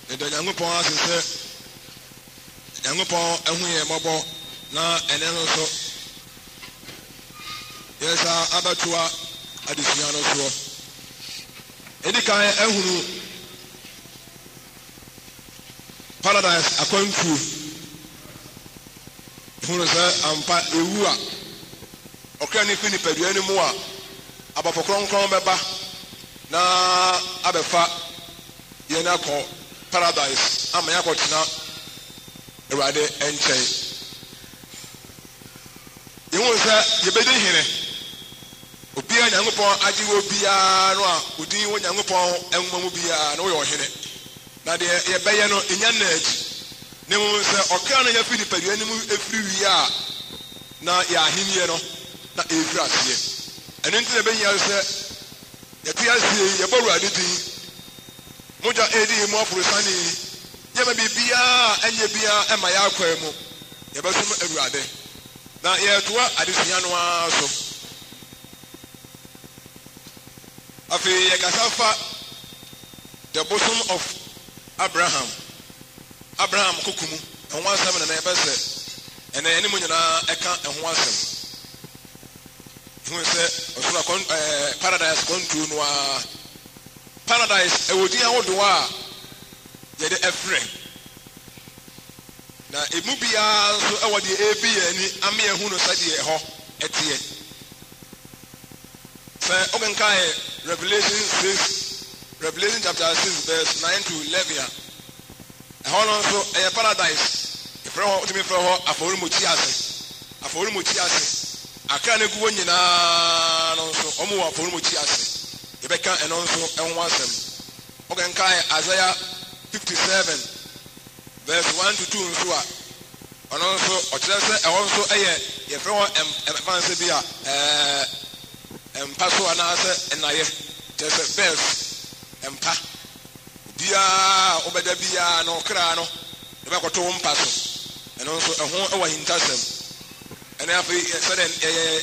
the Yangupon says, Yangupon, and we are mobile now, and then also, yes, Abatua, Adiciano, Edika, and Paradise, according to who said, I'm part of you. Okay, if you pay any more about for Kron Beba na Abefa Yenako Paradise, Amayakotina, Erade and Chay. You won't say, you better hear it. Ubia Yangupon, Ajiwo Bia, Udi, when Yangupon, and Mumubia, no, you're here. Now, the Bayano in your edge. No one said, or can I feel the every year? Now, yeah, him, you know, not a grass here. And into the Bayano said, the PLC, your borrow, Moja Eddie, more for Sunny. You may be Bia and your Bia and my Aquemo. You better every day. Now, yeah, to what I just know so. I feel like the bosom of Abraham Kukumu, and 17 and a best, and then anyone account and 17. Who said, Paradise gone to Noir Paradise, a would dear old Noir, yet a friend. Now, it would be also our the AB and Amir who knows ho at the Sir Ogankai, Revelation chapter 6, verse 9 to 11. How also a paradise. If you want to be for a forum Muchias, a forum Muchias, I can't go in also Omo for Muchias, Rebecca and also and Wasem. Ogankai Isaiah 57, verse 1 to 2 and so on. And also, also a year, if you want advance beer, and Paso and answer and I just a verse and pa. Bia obeda bia no kra no e be koto mpaso and also ehon e wa hintasem and afi said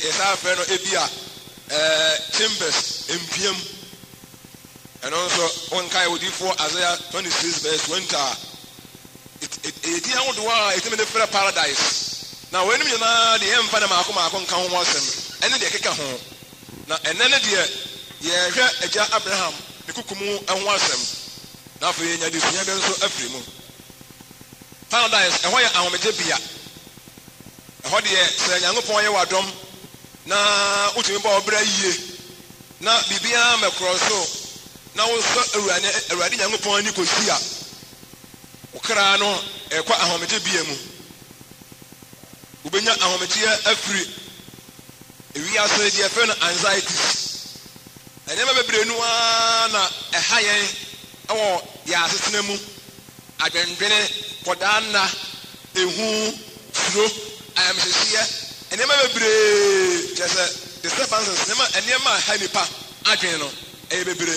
esa afre no ebia chambers empiem and also on kai odifo Isaiah 26 verse 20 it dia wo do a it me the paradise now when me na de emfa na mako nka ho wasem ene de keka ho na ene de ye hwe agya Abraham ne kukumu ehon wasem. Now for you, you so every moon. Paradise, and why I am a debia. A hot year, say, young upon your dom. Now, what you about Bray? Now, Bibia, my cross so. Now, a riding young upon you could see. Ocrano, a quite a homage BM. Ubina, a homage every. We are saying, dear friend, anxieties. I never been one a high. Oh, yeah, Sinemu, I can bring it for Dana, I am here, and never break just the serpents, never and near my heavy pa, I can know, a baby.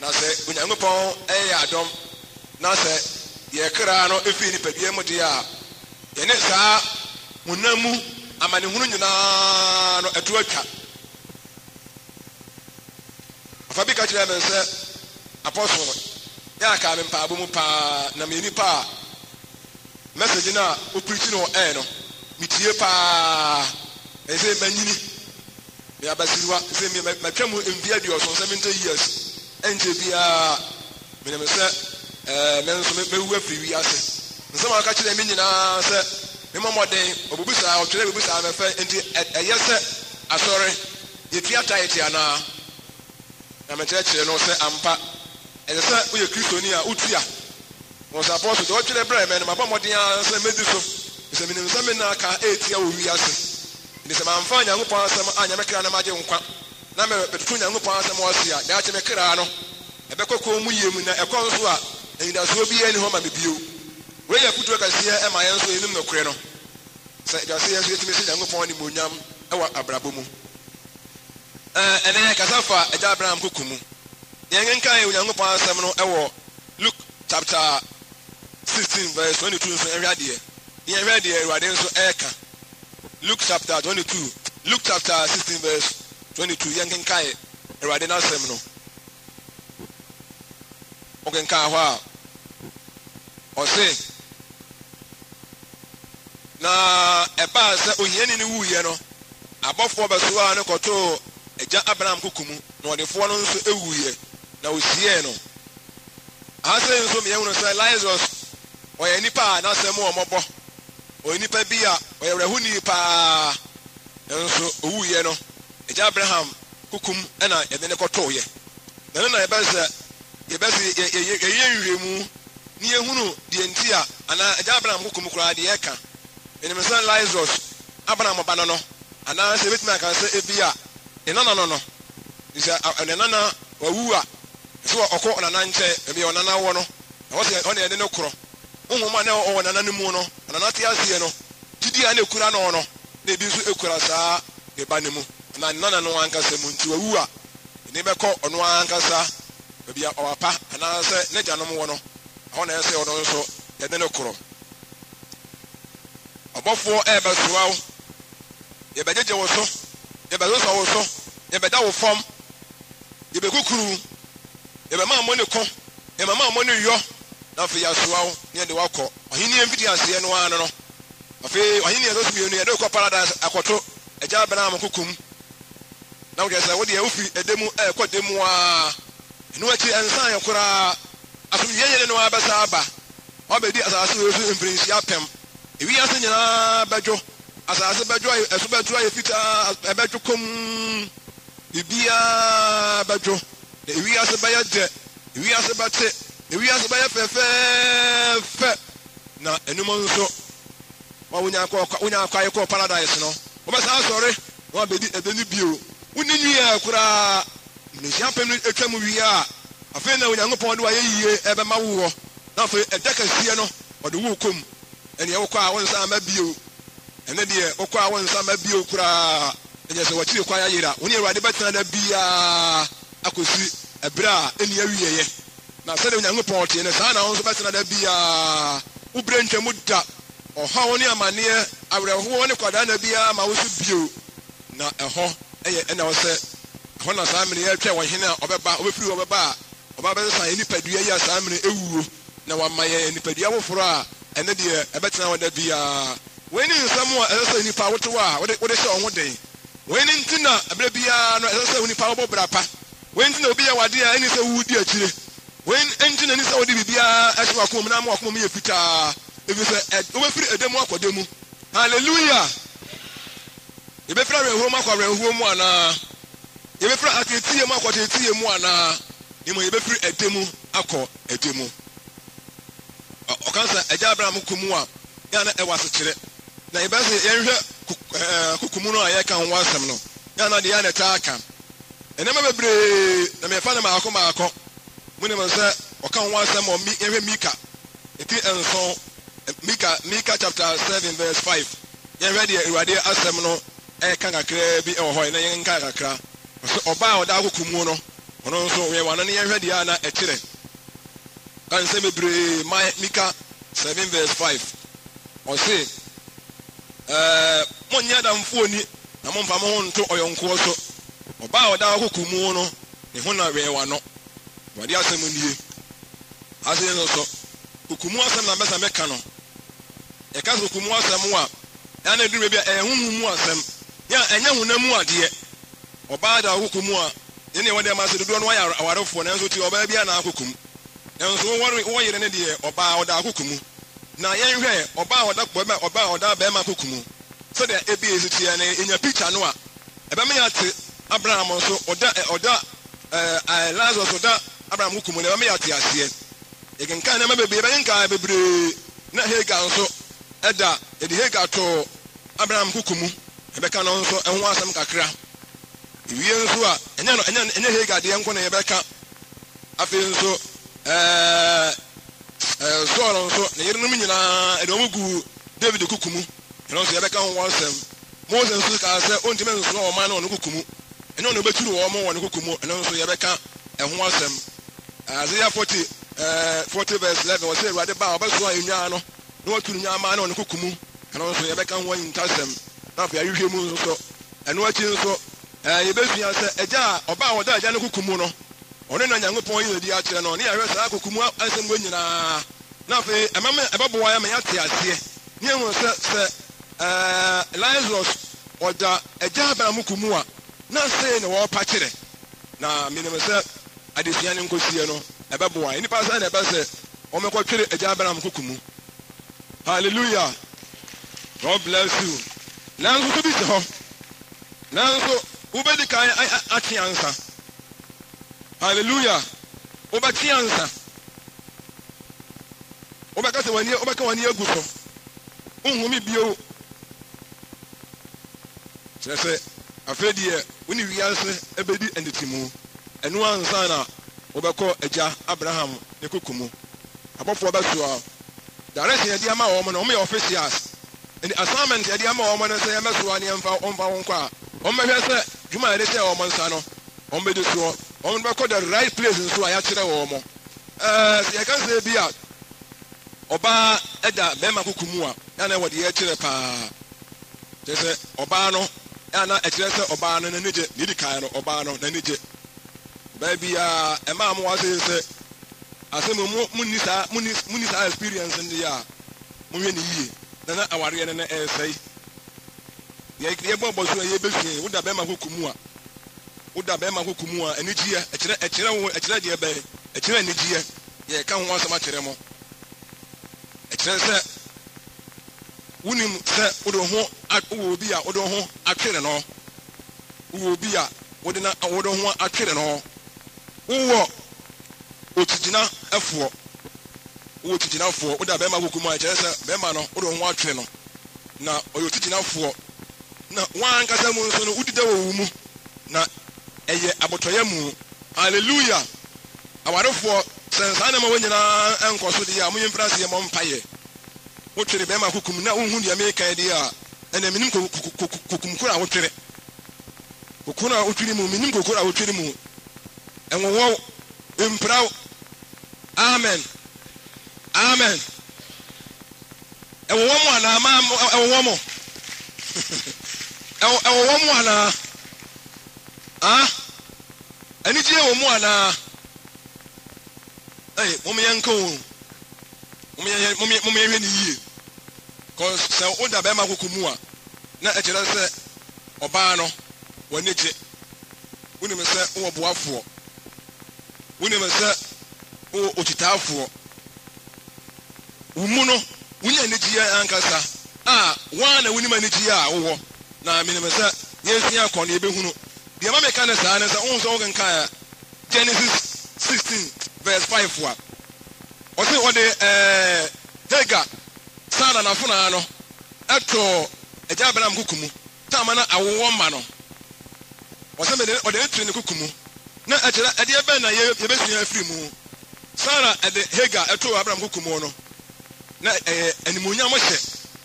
Now say, when I'm upon a Adam, now say, ye crano, if you need a demodia, and it's a Munamu, a man who know a tuaka. Fabica said, Apostle, ya ka me pa bomu pa na me ni pa message na o preach no no mitie pa e say manyini me abasiriwa say me matwam envia di oso 70 years enje bia me na me say me nso me wu afiri wi ase nso ma ka kire me nyina say me momoden obubusa o kire obubusa me fa enti eyese asore ye fiata yeti ana na me kire no say ampa. And the son we are Christonia, Utia was supposed to watch the bread and my Modia and Mediso. It's a minimum seminaka 8 years. It is a man fine young upon some Anamaka Magic. Number between young upon some was here, that's a Mecarano, a Beco Muyamina, a Consua, and there will be any home and view. Where you put work as here, and my answer in the crano. Said Garcia, young upon the Munyam, our Abrabumu. And then Casafa, a Jabram Kukumu. Luke chapter 16 verse 22 Luke chapter 22 Luke chapter 16 verse 22 ɔse na ɛbaa sɛ ohiani ne wuiɛ no abɔfoɔ bɛsoa ne kɔtoo agya Abraham kukumu na ɔdefoɔ no nso ewuiɛ na osiee no ahasɛ nso meyɛhunu sɛ Lazarus ɔyɛ nipa a n'asɛm ɔmɔbɔ ɔyɛ nipa bi a ɔyɛ werɛhoni paa nso owuiɛ no agya Abraham kukum ɛna yɛde ne kɔtooyɛ na no na yɛyɛ nhwehwɛmu ne yɛhunu deɛ nti a anaa agya Abraham kukum koraa deɛ ɛka ɛnim sɛ Lazarus Abraham ba no anaa sɛ ebɛtumi aka sɛ ebi a ne nana no sɛ ne nana wawu a sɛ ɔkɔ ɔnana nkyɛn ebi ɔnana wɔ no ɛwɔ sɛ ɔne yɛde ne korɔ nhoma na ɔwɔ nana no mu no nana te aseɛ no gyidi a na ekura no na ebi nso ekura saa eba ne mu na nana no ankasa mu nti wawu a ne bɛkɔ ɔno ankasa ebi a ɔwapa anaasɛ ne gyanom wɔ no ɔwɔ na ɛsɛ ɔno nso yɛde ne korɔ ɔbɔfoɔ ɛbɛsoa wo yɛbɛgyegye wo so yɛbɛsosɔ wo so yɛbɛda wo fam yɛbɛkukuru yɛbɛma mo ne ko yɛbɛma mo ne yɔ na afei yɛasoa wo ne yɛde wakɔ ɔhene yɛ mfiti aseɛ no ara no afei ɔhene yɛ sɔso mmienu yɛde kɔ paradise akɔto agya Abraham kukum na wodeɛ sɛ wodeɛ wofi ɛdɛmu ɛkɔ dɛmu a ɛno akyi ɛnsan yɛ koraa asomdwie yɛne no abɛsa aba ɔbɛdi asase wɔ so mfirinhyia apɛm ewiase nyinaa bɛdwo asase bɛdwo ɛso bɛdwo ayɛ fitaa ɛbɛdwo kom biribiara bɛdwo na ewiase bɛyɛ dɛ ewiase bɛte ewiase bɛyɛ fɛfɛɛfɛ na enum nso wonya akɔ ayɛ kɔ paradise no wɔbɛsa asɔre na wɔbɛdi ɛdɛni bio wonni nwiɛ koraa mmehyia pɛm no atwa mu wie a afei na Onyankopɔn de wayɛ yie ɛbɛma wo wɔ na afei ɛda kɛseɛ no ɔde wo kom ɛneɛ wokɔ a wonsa ama bio ɛne deɛ wokɔ a wonsa ama bio koraa ɛnyɛ sɛ wɔkyiri kwan ayera wo ne Awurade bɛtena da biaa akɔsi ɛberɛ a ɛni awieɛ na sɛdeɛ Onyankopɔn ɔteɛ no saa na wo nso bɛtena da biaa wobrɛ ntwamu da ɔhaw ne amanneɛ awerɛhoɔ ne kwadaa na biaa ma wo so bio na ɛhɔ ɛyɛ ɛna wɔ sɛ ɛhɔ na saa mmere yɛtwɛ wɔhene a ɔbɛfiri wɔbɛba a ɔba bɛsesa yɛ nipadua yi a saa mmere ɛwuo na wama yɛ nipadua foforɔ a ɛne deɛ ɛbɛtena wɔ da biaa wei ne nsɛm a ɛsɛ sɛ nipa wotew a wode hyɛ wo ho den wei ne nti na ɛberɛ biaa no ɛsɛ sɛ nipa wobɔ bra pa wei nti na obi yɛ wade a ɛne sɛ wodi akyire wei nti na ni sɛ wode biribiaa ɛhyɛ wakoma mu na ama wakoma mu yɛ fitaa ɛfiri sɛ wobɛfiri ɛdɛmu akɔda mu halleluya yɛbɛfiri awerɛhuo mu akɔ awerɛhuo mu anaa yɛbɛfiri ateteɛ mu akɔ ateteɛ mu anaa ne mu yɛbɛfiri ɛdɛmu akɔ ɛdɛmu ɔka sɛ agya Abraham kumu a yɛa na ɛwɔ asekyerɛ na yɛbɛsɛ yɛnhwɛ kukumu no a yɛka ho asɛm no yɛa na deɛ yɛa na ɛtaa aka ɛnɛma bebree na mɛfa no maakɔ mu ne mu sɛ ɔka ho asɛm wɔ yɛhwɛ Mika ɛti nson Mika chapter 7 verse 5 yɛhwɛ deɛ Awurade asɛm no ɛka kakraa bi ɛwɔ hɔ na yɛnka kakra ɔbaa a ɔda kukumu no ɔno nso yɛ wano ne yɛhwɛ deɛ a na ɛkyerɛ kan sɛ bebree Mika 7 verse 5 ɔse monyɛ adamfoɔ ni na momfa mo ho nto ɔyɔnkoɔ so ɔbaa a ɔda kukumu no ne ho na wɛɛ wano Awurade asɛm nie ase no so kukumu asɛm na bɛsa mɛka no yɛka sɛ kukumu asɛm a ɛna ne duru baabi a ɛyɛ honhom mu asɛm yɛ ɛnyɛ honam mu adeɛ ɔbaa da kukumu a yɛne wɔde ma sɛ dodoɔ no wayɛ awarefoɔ nanso ti ɔbaa bi a na akukum nanso wɔyere ne deɛ ɔbaa ɔda akukumu na yɛnhwɛ ɔbaa ɔda bɛrima akukumu sɛdeɛ ebi esi tiɛ ne enya picture no a ɛbɛma yɛ ate Abraham nso ɔda Lazarus ɔda Abraham kukumu na ɛbɛma yɛ ate aseɛ yɛkenkan nneɛma bebree yɛbɛkenkan bebree na Hagar nso ɛda yɛde Hagar to Abraham kukumu ɛbɛka no nso ɛho asɛm kakra ewie nso a ɛnyɛ Hagar deɛ nko na yɛbɛka afei nso Saul nso na yerenom nyinaa ɛde wɔn gu David kukumu ɛno nso yɛbɛka ho asɛm Moses nso kaa sɛ ɔntumi nso ɔman no kukumu ɛno na ɔbɛturu wɔn wɔ ne kukumu ɛno nso yɛbɛka ɛho asɛm Isaiah 40 verse 11 wɔsɛ Awurade ba ɔbɛsoa enyaa no na waturu nyaa ma no ne kukumu ɛno nso yɛbɛka ho ntasɛm na afei ahwehwɛ mu nso ɛno akyi nso yɛbɛsua sɛ agya a ɔbaa ɔda agya no kukumu no ɔno na Nyankopɔn yi adi akyerɛ no ne yɛhwɛ saa kukumu asɛm wɔ nyinaa na fe amame ebabo ya me yate ase ne hu se Lazarus oda eja Abraham kumu a na se ne wo pa kire na minime se adesua ne nkosie no ebabo wa ni pa se na ebe se o me ko twere eja Abraham kumu. Hallelujah. God bless you. Nanso bi se ho nanso ubedi kai ati ansa. Hallelujah. Obati ansa. Obaka se wani obaka wani aguso. Unhumi bio. Sese afedi e woni wiase ebedi endetimu. Enu ansa na obako eja Abraham ne kokumu. Abofo obaso a direction ye dia ma wo mo no me officials. And the assignment ye dia ma wo mo no se ye meso ani emfa onfa won kwa. On me hwese djuma ye de se wo mo nsa no. On be de so on be ko the right place nso aya kire wo mo. Se kan se bia oba eda be ma kokumu a ya na wode ye kire pa. Je se oba no ya na e kire se oba no na nije ni di kan no oba no na nije. Ba bia e ma mo wa se asemu munisa experience ndi ya munwe ni yie na aware ne na esai ye bobo so ye besu wo da be ma kokumu a enigie ekire de be ekire enigie ye ka ho asama kire mo ekire se wunim se wo ho obi a wo ho atwere no wo obi a wo de na wo ho atwere no wo otijina afo wo otijina afo wo da be ma kokumu a ekire se be ma no wo ho atwere no na oyo otijina afo na wan kasa mu nso no udida wo mu na eye abotoye mu. Hallelujah. Awarefo sensa na ma wonyina enkoso de ya mo yemfrase ye mo mpaye wo twere be ma kokumu na wo hu de America de ya na minim kokumu kura wo twere kokuna wo twere mu minim kokura wo twere mu enwo empraw. Amen. Amen. Ewo mo ana ma ewo mo ewo mo ana ani je wo mo ana mo me yanko mo me hwe ni yie cause se o da be ma kokumu a na e kire se oba no woni je woni me se wo boafo woni me se wo otitafo wumu no wunya ni je ankasa wan na woni ma ni je a wo na me se yesu akọ na ebehunu de ma me ka na sa na sa unso wo kan ka Genesis 16 verse 5 wa o se o de Hagar sana na funa no eto eja Abraham kokumu tama na awo ma no o se me de o de etu ni kokumu na ekira e de be na ye besu afiri mu sana e de Hagar eto Abraham kokumu no na animunya mo hye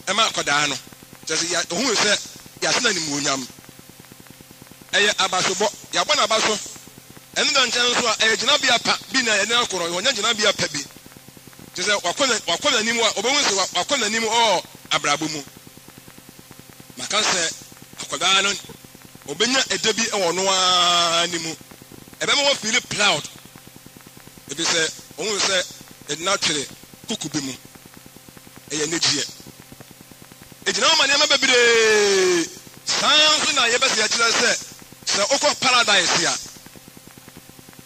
e ma akoda no just ya ohun se ya sina animunyam eye abasobo ya bona abaso enu da nchen so a gina bia pa bi na ene akoro wonya gina bia pa bi tese wakona nimu a obehun se wakona nimu abrabo mu maka se akoda no obenya edebi e wono animu ebe mo feel proud ebi se ohun se naturally kukubi mu eye negie ejina ma ne ma bebire sanso na ye bese ya kire se okọ paradise ya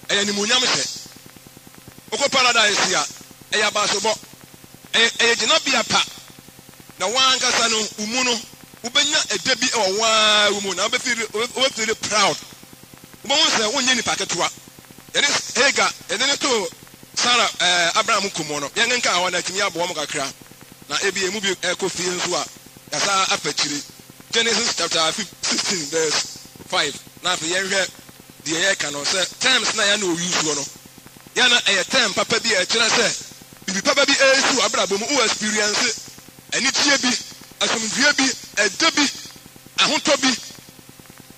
eye ni munyam se okọ paradise ya eye abasobo eye gina bia pa na wan kasa no umu no ubenya edebi e wa umu na obefiri proud umu se wonye ni paketwa there is Hagar ene to Sarah Abraham kumo no ye nka awa na kimi abo mo kakra na ebi emu bi ekofi nso a yasa apachiri Genesis chapter 16 verse 5 na fe yenhwe de ye ka no se times na ya na oyusu no ya na time papa bi e kire se bibi papa bi esu Abraham mu o experience ani tie bi asomdue bi ede bi ahoto bi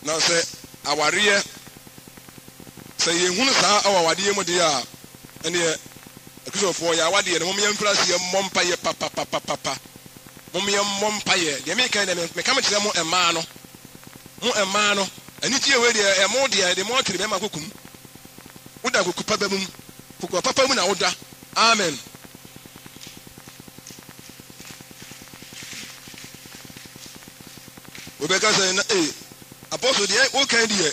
na se aware se ye hunu sa awawade mu de a ene Christopher ya wade ne mo yemfrase ye mompa ye papa mo ye mompa ye de me kan me kam kire mo ema no ani tie we de e mo de mo twere be ma kokum woda kokupa ba mum kokupa papa mu na woda. Amen. obeka say na apostle de o kan de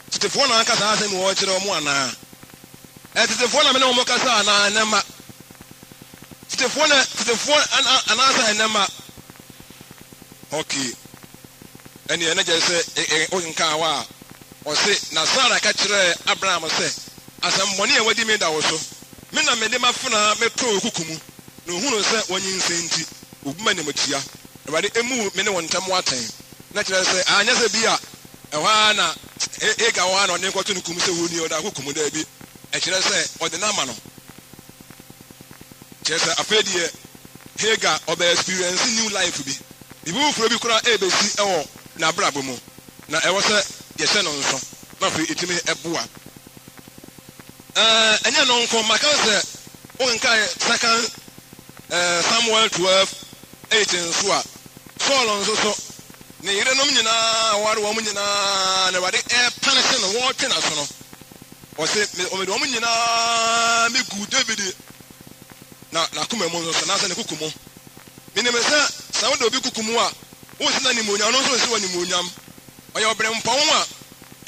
titefo na aka sa asem wo kire omo ana titefo na me na omo kasa ana na ma titefo ana sa na ma okay eni ene je say o nka wa o say na Sara ka kire Abraham say asem boni e wadi me da wo so me na me de mafuna me to okukumu na ohunu say wonyin senti obuma ne matia ebade emu me ne wontam waten na kire say anya say bia ehwa na ga wa na ne kwoto ne kumu say woni o da okukumu da bi e kire say o de na ma no kire say afedie Hagar obe experience new life bi ibu furo bi kura ebesi ewo na brabo mu na ewo say ye se no nso na fe etimi eboa enya no nko maka say o nka second Samuel 12:18 so a Saul nso so ne yire nom nyina ware wo nyina na wade panish no wo twe na so no o se o me do mo nyina me gu David na kuma mo nso na se ne kukumu minime sa wo do bi kukumu a wo se na ni monyam no so se wani monyam o ye obre mpon a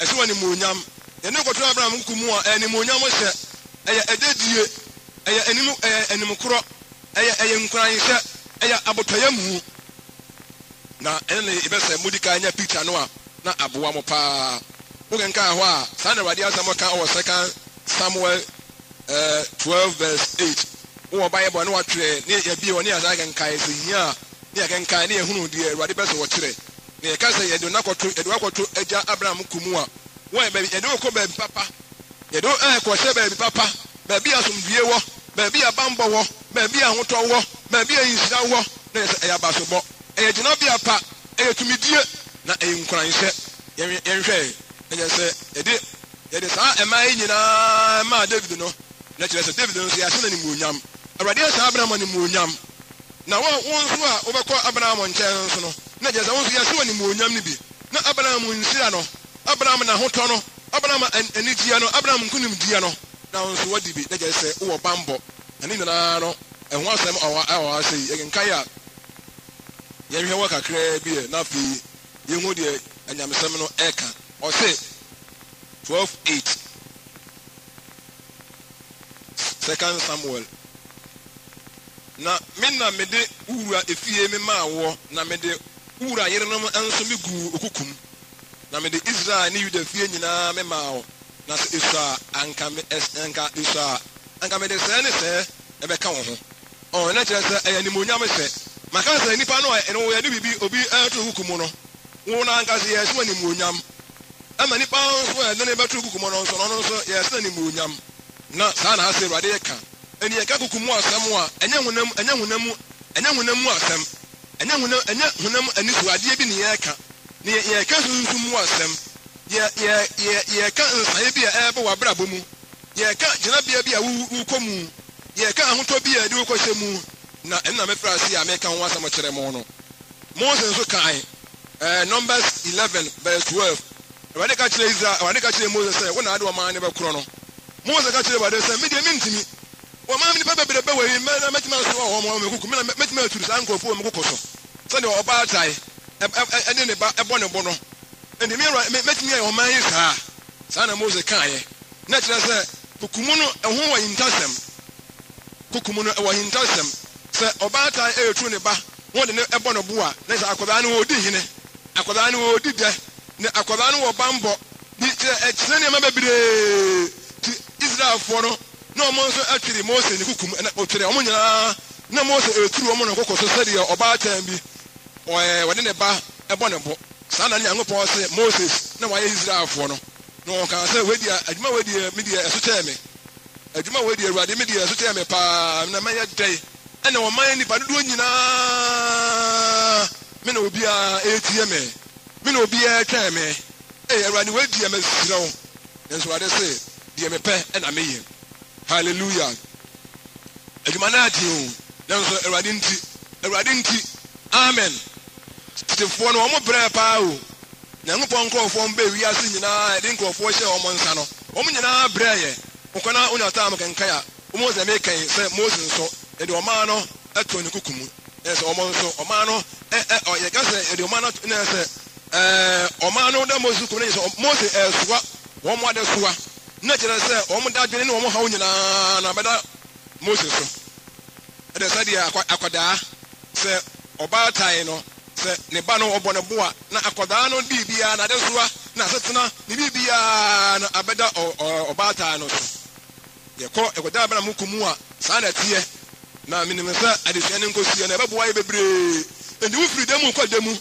ese wani monyam ye ne koto Abraham kukumu a ni monyam hye eye ededie eye enim kro eye nkran hye eye abotoya mu na ene ibese mudika anya picture no a na aboa mo pa wo genka ho a sa na wade asamo ka o second Samuel 12:8 wo Bible no watwe ne ya bi woni asa genka ese hia ne ya genka ne ehunu de Awurade bese wo kire ne ka se ye do nakoto agya Abraham kumu a wo e ba ye do ko ba papa ye do ko se ba papa ba bi asomdue wo ba bi abambo wo ba bi ahoto wo ba bi ayisira wo ne se ya ba so bo e gina bi apa e tumidie na e nkranhye yenhwe ne se ye de sa emai nyina ma David no na kire se David no se ya se na ni muonyam Awurade sa Abraham ni muonyam na wo nso a wo bekọ Abraham nkyɛn nso no na je se wo nso ya se wani muonyam ni bi na Abraham nsira no Abraham na hoto no Abraham anigia no Abraham nkunim dia no na nso wadi bi na je se wo bambo ani nyina no ɛho asɛm awa sei yɛnkan a yɛhwɛ wɔ kakra bi na fi yɛhu deɛ anyamesɛm no ɛka ɔse 12:8 second Samuel na minna mede ura efie me ma wo na mede ura yerenom enso me gu okukum na mede Israel ne Juda fie nyina me ma wo na se Isa anka mede se ne se ebeka wo ho o na kire se eya ni monyam se maka se nipa no eno wo ya de bibi obi eto hukumu no wo na anka se yeso ni monyam ama nipa so ya ne beto hukumu no no so yeso ni monyam na sa na ase Awurade ka eni e ka hukumu asem a enya hunamu asem enya hunam ani suade bi ne ye ka ne ye ka sunsumu asem ye ka nsaye bi a ebe wa brabo mu ye ka gina bia bi a wu komu ye ka ahoto bi a de ko hyemu na enna me frase a me ka ho asem kire mo no Moses so kai Numbers 11:12 Awurade ka kire Israel Awurade ka kire Moses say wo na ade o man ne be kro no Moses ka kire Awurade say me de mintimi wo ma me papa be be we me metima so wo mo me kuku me metima aturu san krofo me kuku so so de oba atai ene ne ba ebo ne bo no ene me metimi e o man yi sa na Moses kai na kire say kukumu no ehwo wa intasem kukumu no ewo hintasem se oba atai e etu ne ba wo de ne ebo no bo a na sa akoda ne odi hine akoda ne odi de ne akoda ne wo bambo bi e ne ma bebire ti Israel for no no mo so atwiri Moses ne kukum na otwire o mo nyina na Moses eturu o mo no kokoso sedi oba atai bi wo de ne ba ebo ne bo sa na nya ngopon se Moses na wa Israel for no no kan se wedi adwuma wedi media eso teme adwuma wedi Awurade media eso teme pa na ma ye dai ene wo man ni pa do nyina me na obi a etie me na obi a twa me Awurade wedi me sirawo enso ade se die me pe na me ye hallelujah adwuma na ati o enso Awurade nti amen tefo no mo bre pa o na ngopon nkrofo mba wi ase nyina de nkrofo hye o mo nsa no o mo nyina bre ye ukona unya ta am kenka ya o mo ze me kan se Moses so e de o ma no eto ne kukumu e se o mo nso o ma no ye ka se e de o ma no na se Omano da Moses kumene Moses suwa wo mo ade suwa na kire se wo mo da dwene ne wo mo hawo nyina na beda Moses so ede sa dia akwada se obaatan no se ne ba no obo ne boa na akwada no bibia na de suwa na setena ne bibia na abeda obaatan no so ye ko ekoda bana mukumu a sa na tie na minimesa adesua ne nkosie na beboa ye bebre endi wo firi demu kwa demu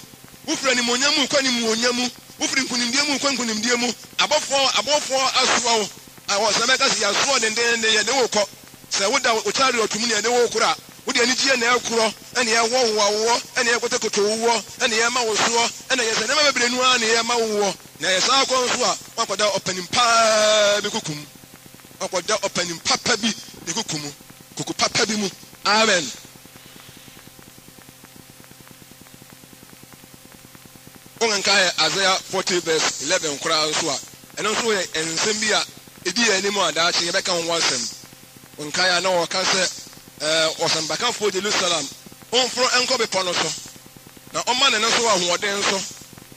ufra ni monyamu kwa ni monyamu ufri nkunimdiemu kwa nkunimdiemu abofo asuwa awo sameka si asuwa ndende ye de woko se woda ochari otumu ne de wokura wodi ani gie na ekuro ene ye wo ene ye kotekoto wo ene ye ma wosuo ene ye se ne mabere nu an ye ma wo na ye sa akon so a wakoda opening pa bi kukum wakoda opening papa bi de kukum kuku papa bi mu amen. Ongankai Isaiah 40 verse 11 kura so a eno so ye ensem bi a edi animu adachi ye beka won wasem onkai na wo ka se osambaka fo Jerusalem onfro enko be pono so na oma ne so ahoden so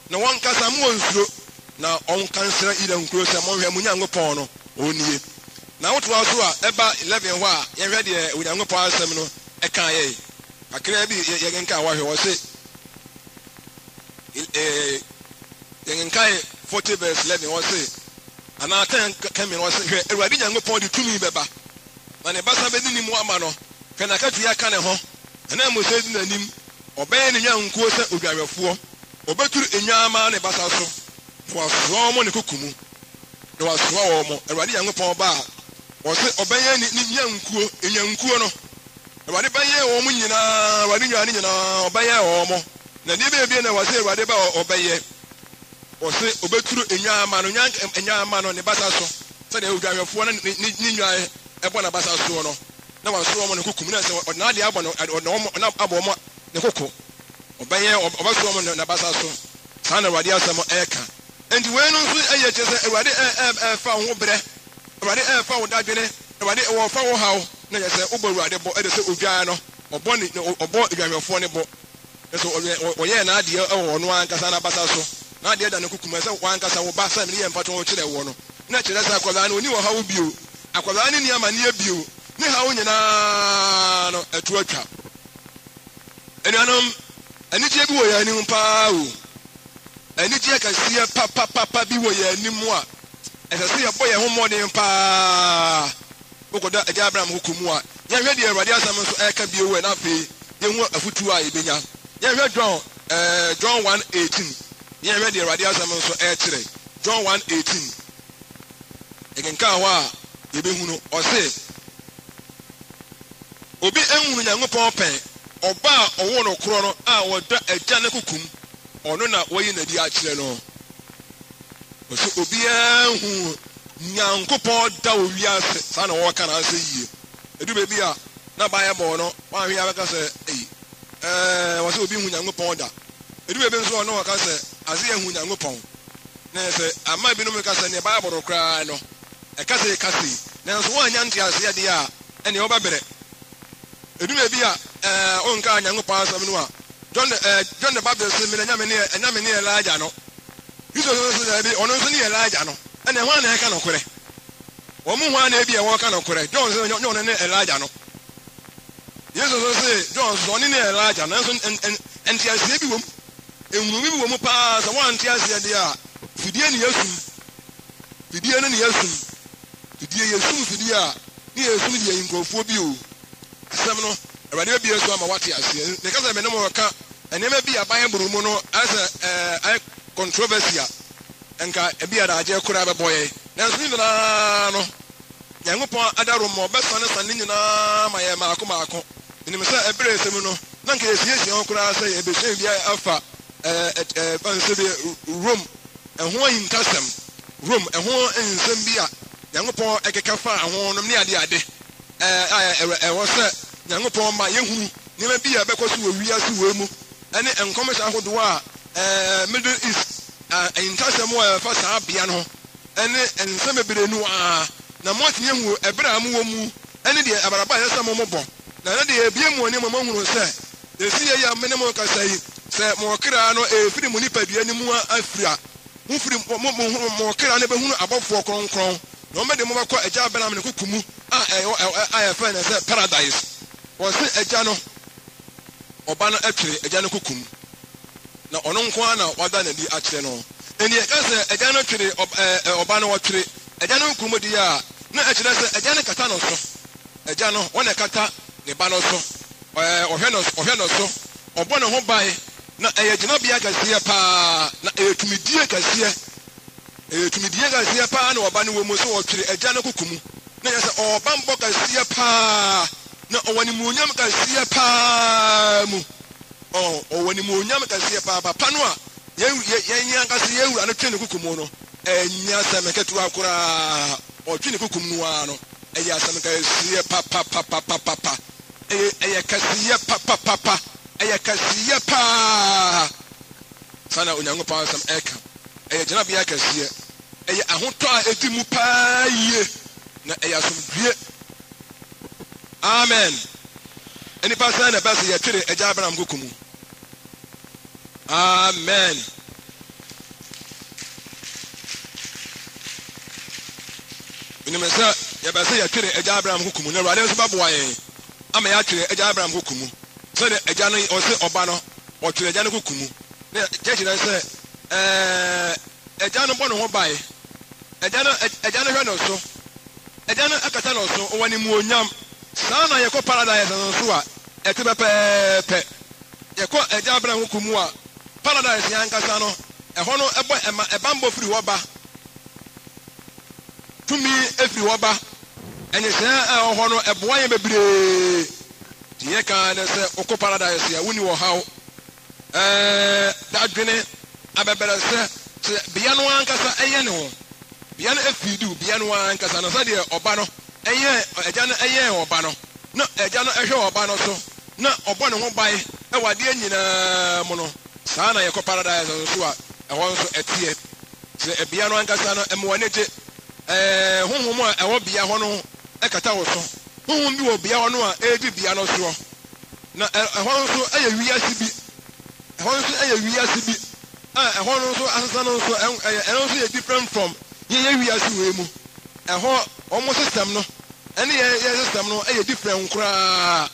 na won kasa mu onsuro na on kansera ile nkuro se mo hwe munya ngopon no onie na woto aso a eba 11 ho a ye hwe de unyankopon asem no eka ye akra bi ye genka wa hwe wo se yenkai 40 verse 11 was say ana ten kame was say Ewurade Nyankopon de tumi beba na ne basa bedi ni mu ama no kana katu ya ka ne ho ana mo se di nanim oben ne nyankuo se odwarefo obeturu enyaama ne basa so no aso mo ne kokumu no aso wo mo Ewurade Nyankopon ba wo se oben ni nyankuo no Ewurade baye wo mo nyina Ewurade nyina obaye wo mo na ni be na wase Ewurade ba obeye wose obeturu enyaama no enyaama no ne basa so se de odwahwefo na ni nwae ebo na basa so no na waso mo ne kokum na se na de abo no na abo mo ne koko obeye obaso mo na basa so sana Ewurade asemo eka enti we no so eye chese Ewurade fa ho bre Ewurade fa wo dadwene Ewurade wo fa wo hawo na yese obo Ewurade bo e de se odwan no obo ni obo odwahwefo ne bo so oye na ade e no ankasa na basa so na ade da ne kukuma se wankasa wo ba sa me ye mpato wo kire wo no na kire sa akwala no oni wo hawo bio akwala ni amane abio ni hawo nyina no etu atwa enuanom anije bi wo ya ni mpa o anije kasiye papa bi wo ya ni mu a esese ye boye ho modern pa okoda eja Abraham hukumu a ye hwe de Ewurade asam so eka bi wo na fe ye hu afutu a ebenya ye hwe John 1:18 ye hwe de Ewurade asam so ekire John 1:18 egenka ho a ye be hu no o se obi enhunu Nyankopon pen oba owo no kro no a woda eja ne kukum ono na woyi na di akire no o se obi enhunu Nyankopon da owiase sa na wo kana ase yie edu be bia na Bible no wa hwe abeka se wo se obi hu Nyankopon da edu be nso no ka se ase ye hu Nyankopon na se ama bi no me ka se ne Bible ro kra no e ka se na so wa nya ntia ase ye dia ene wo ba bere edu be bia onka Nyankopon asam no a John the Baptist me na nya me ne Elijah no yuso so bi ono so ne Elijah no ene ho na eka no kore wo mu ho na bi e wo ka no kore John so nyo ne Elijah no Yesu so say John so ne Elijah na so entiasie bi wom enwumi bi wom pa so wan entiasie de a fidie ne Yesu fidie ne Yesu fidie Yesu fidie a ne Yesu die nkofo bi o asem no Ewurade bi Yesu ama wate asie ne ka se me ne mo ka enema bi aban buru mu no as controversy enka ebi adaje kura be boye na nso nyina no Nyankopon adaro mo beso ne san nyina ma ye maako nim se ebere sem no na nka esiesie ho kura se e be hwe bia afa banse be Rome ehho yintasem Rome ehho ensem bia Nyankopon ekeka fa ho no ne ade wo se Nyankopon ma yehunu nyima bia bekoso wo wiase wo mu ene enkomesha ahodo a Middle East intasem wo fa sa bia no ene ensem ebere nu a na motinye hu ebra mu wo mu ene de abaraba yesam mo bo na de ebie mu oni mo hunu se esi ye ya mene mo ka sai sɛ mo kra no efiri mo nipadua ni mu afira mo firi mo kra ne behunu abɔfoɔ kronkron na ɔmɛde mo bɛkɔ agya Abraham ne kukumu a ɛfɛ ne sɛ paradise wɔse agya no ɔba no atwere agya no kukumu na ɔno nko ara na wada n'adi akyerɛ no eni ɛka sɛ agya no twere ɔba no wɔtwere agya no kukumu di a na ɛkyerɛ sɛ agya no kata no so agya no wɔn kata ne ba no so ɔhwɛ no so ɔbɔ ne ho ban na ɛyɛ gyinabea kɛseɛ paa na ɛyɛ tumidie kɛseɛ paa na ɔba no wɔ mu sɛ wɔtwere agya no kukumu na yɛ sɛ ɔba mbɔ kɛseɛ paa na ɔwɔ ne muonyam kɛseɛ paa mu ɔwɔ ne muonyam kɛseɛ paa papa no a yɛn ankasa yɛwura no twɛ ne kukumu no ɛnyɛ asɛm ketewa koraa ɔtwe ne kukumu no ara no ɛyɛ asɛm kɛseɛ papapapapapa ɛyɛ kɛseɛ papapapa ɛyɛ kɛseɛ paa sana Onyankopɔn asɛm ɛka ɛyɛ gyinabea kɛseɛ ɛyɛ ahotɔ a ɛdi mu paa yie na ɛyɛ asomdwie amen enipa sɛ na bɛsɛ yɛtwere agya Abraham kukumu amen ɛnim sɛ yɛbɛsɛ yɛtwere agya Abraham kukumu na Awurade nso bɛboa yɛn ama yɛatwere agya Abraham kukumu sɛde agya no ɔse ɔba no ɔtwere agya no kukumu na kyerɛ sɛ agya no bɔ ne ho bae agya no hwɛ no so agya no akata no so ɔwɔ ne muonyam saa na yɛkɔ paradise no so a ɛte pɛpɛɛpɛ yɛkɔ agya Abraham kukumu a paradise yɛn ankasa no ɛhɔ no ɛbambɔ firi hɔ ba tumi efiri hɔ ba ɛnyesɛn a ɛwɔ hɔ no ɛboa yɛn bebree deɛ kan ne sɛ wokɔ paradise a woni wɔ haw dadwene abɛbɛrɛ sɛ bea no ankasa ɛyɛ ne ho bea no afiidiw bea no ankasa no sɛdeɛ ɔba no agya no ɛyɛ ɔba no na agya no ɛhwɛ ɔba no so na ɔbɔ ne ho ban ɛwɔ adeɛ nyinaa mu no saa na yɛkɔ paradise nso a ɛhɔ nso ɛteɛ sɛ bea no ankasa no ɛmmoa ne gye honhom a ɛwɔ bea hɔ no ɛkata wɔ so honhom bi wɔ bea hɔ no a ɛredi bea no soɔ na ɛhɔ nso ɛyɛ wiase bi a ɛhɔ no nso asesa no nso ɛno nso yɛ different from yɛyɛ wiase wɔ mu ɛhɔ ɔmo system no ɛne yɛ system no ɛyɛ different koraa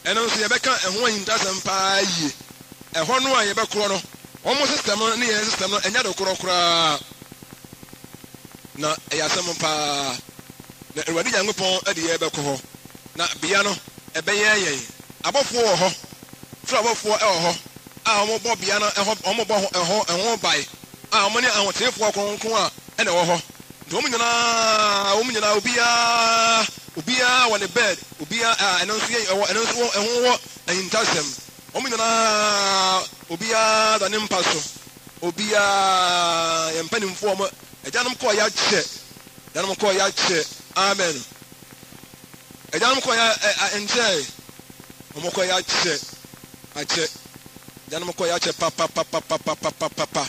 ɛno nso yɛbɛka ɛho ahintasɛm paa yie ɛhɔ no a yɛbɛkorɔ no ɔmo system no ne yɛn system no ɛnyɛ de korɔ koraa na ɛyɛ asɛm paa na Awurade Nyankopɔn ɛde yɛbɛkɔ hɔ na bea no ɛbɛyɛ yɛn abɔfoɔ wɔ hɔ firi abɔfoɔ ɛwɔ hɔ a wɔn bɔ bea no wɔn bɔ ɛho bae a wɔn ne ahoteefoɔ kronkron a ɛna ɛwɔ hɔ nti wɔn nyinaa obiara wɔ ne bed obiara ɛno nso ɛho wɔ ahintasɛm wɔn nyinaa obiara da ne mpa so obiara yɛn mpanimfoɔ wɔn agyanom kɔɔ yɛakyɛ amen agyanom kɔɔ nkyɛn wɔn kɔɔ yɛakyɛ agyanom kɔɔ yɛakyɛ papapapapapapa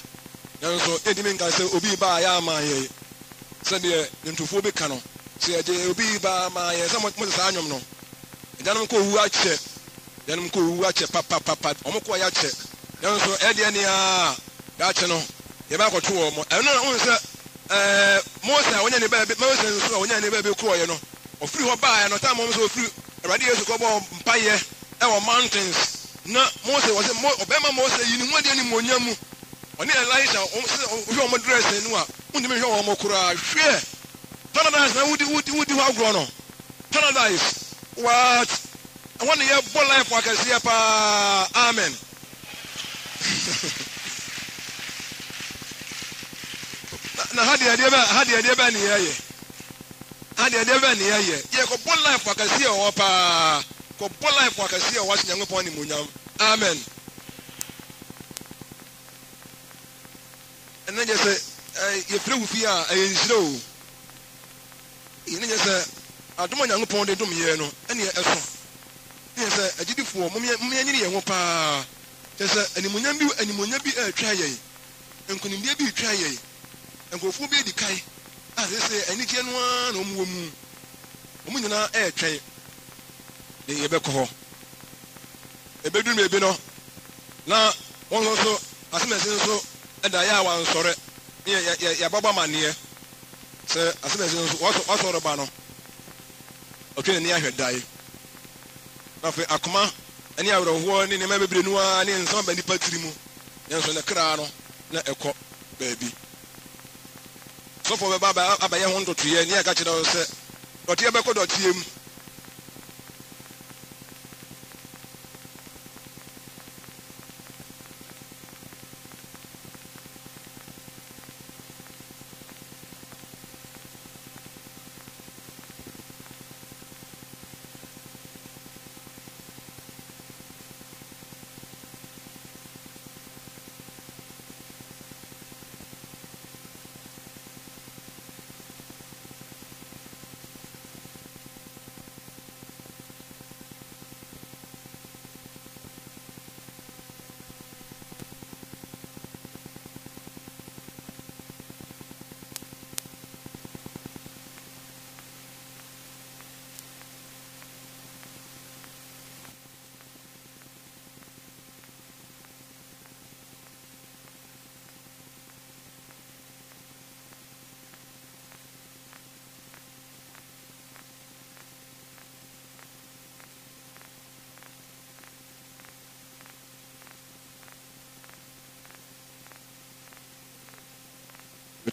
nanso edimi nka sɛ obi baa yɛ ama yɛ sɛdeɛ ntufoɔ bi ka no sɛ ɛgye obi baa ama yɛ sɛ mo sɛ saa nwom no agyanom kɔɔ wu akyɛ papapapa wɔn kɔɔ yɛakyɛ nanso ɛdeɛ nea yɛakyɛ no yɛbɛakɔto wɔn mo ɛno na wɔn sɛ Mose a wɔnyɛ ne baabi Mose nso a wɔnyɛ ne baabi korɔyɛ no ɔfiri hɔ baeɛ no taa mo nso ɔfiri Awurade Yesu kɔbɔ mpayɛ ɛwɔ mountains na Mose wɔsɛ ɔbɛma Mose yi ne ho adeɛ ne mmonyam mu ɔne Elisha ɔhwɛ wɔn dress no a wontumi hwɛ wɔn koraa hwɛ paradise na wodi hɔ agorɔ no paradise what ɛhɔ ne yɛbɔ life akɛseɛ paa amen na hadeɛ bɛ ne yɛyɛ yɛkɔbɔ life akɛseɛ wɔ paa kɔbɔ life akɛseɛ wɔ ahyɛ Nyankopɔn ne muonyam amen ɛnna nyɛ sɛ yɛfrɛ wo fie a ɛyɛ nhyira o ɛnna nyɛ sɛ adom a Nyankopɔn de dom yɛ no ɛne ɛso ɛnyɛ sɛ agyidifoɔ momeanyini yɛn ho paa kyɛ sɛ animuonyam bi ɛretwa yɛn nkonimdie bi retwa yɛn nkurɔfoɔ bi adi kae a sɛ anigyeɛ no ara na ɔmwɔ mu ɔmo nyinaa ɛretwɛn na yɛbɛkɔ hɔ ɛbɛduru baabi no na One also, as soon as so, and I am sorry. Yeah, Baba Mania. Sir, as soon as what's all about. Okay, near her die. After Akuma, and you have a warning in maybe Brunua and somebody patrimu. Yes, on the crown, not a cop, baby. So for Baba, I want to 3 years, near catching out, sir. But you ever could not see him.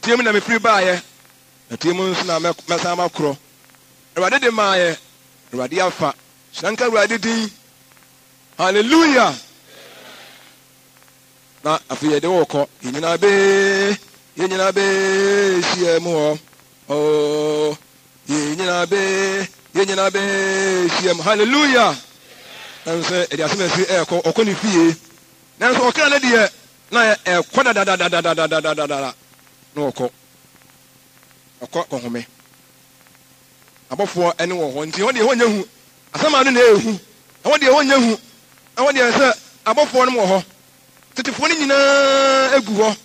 Team na me free buy na team nso na mesa makro Ewade de maaye Ewade afa shanka Ewade din hallelujah na afiye de woko yinyina be hiem ho oh yinyina be hiem hallelujah nse e dia se mesi okoni fie nanso okra na de na koda da no okọ kohome abofo ene wo ho nti ho de ho nya hu asama no na ehu ho de ho nya hu ho de se abofo no wo ho tetifo ni nyina egu ho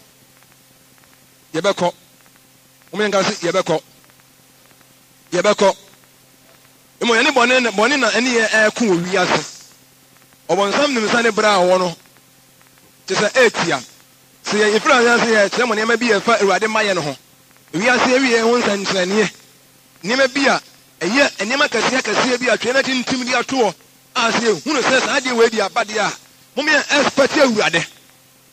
yebekọ omenga se yebekọ emo ya ni bone na ene ye ku owi ase obonsam nim sane bra wo no te se etia se ye ifra ya se ye tremo ne ma bi ye fa Ewade maye no ho wi ase wi ye ho nsantrane ne ma bi a eye ene ma kase bi a twe na tintim di ato ase hunu se sa de we di abade a mo me expert Ewade